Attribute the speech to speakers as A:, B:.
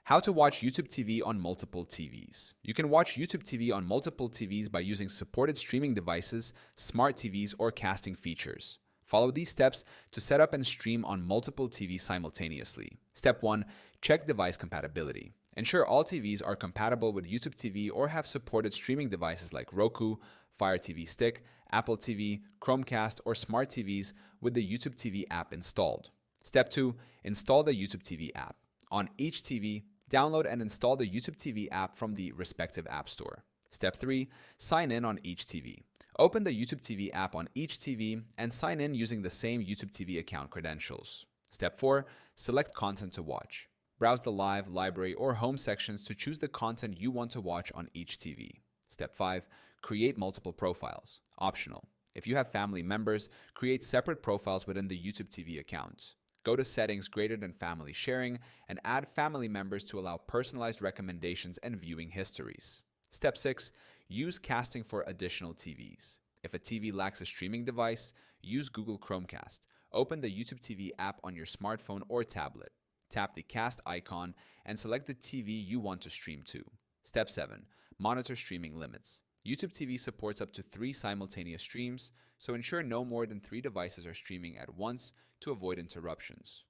A: How to watch YouTube TV on multiple TVs. You can watch YouTube TV on multiple TVs by using supported streaming devices, smart TVs, or casting features. Follow these steps to set up and stream on multiple TVs simultaneously. Step 1. Check device compatibility. Ensure all TVs are compatible with YouTube TV or have supported streaming devices like Roku, Fire TV Stick, Apple TV, Chromecast, or smart TVs with the YouTube TV app installed. Step 2. Install the YouTube TV app. On each TV, download and install the YouTube TV app from the respective app store. Step 3. Sign in on each TV. Open the YouTube TV app on each TV and sign in using the same YouTube TV account credentials. Step 4. Select content to watch. Browse the live, library, or home sections to choose the content you want to watch on each TV. Step 5. Create multiple profiles. Optional. If you have family members, create separate profiles within the YouTube TV account. Go to Settings greater than Family Sharing and add family members to allow personalized recommendations and viewing histories. Step 6. Use casting for additional TVs. If a TV lacks a streaming device, use Google Chromecast. Open the YouTube TV app on your smartphone or tablet. Tap the cast icon and select the TV you want to stream to. Step 7. Monitor streaming limits. YouTube TV supports up to 3 simultaneous streams, so ensure no more than 3 devices are streaming at once to avoid interruptions.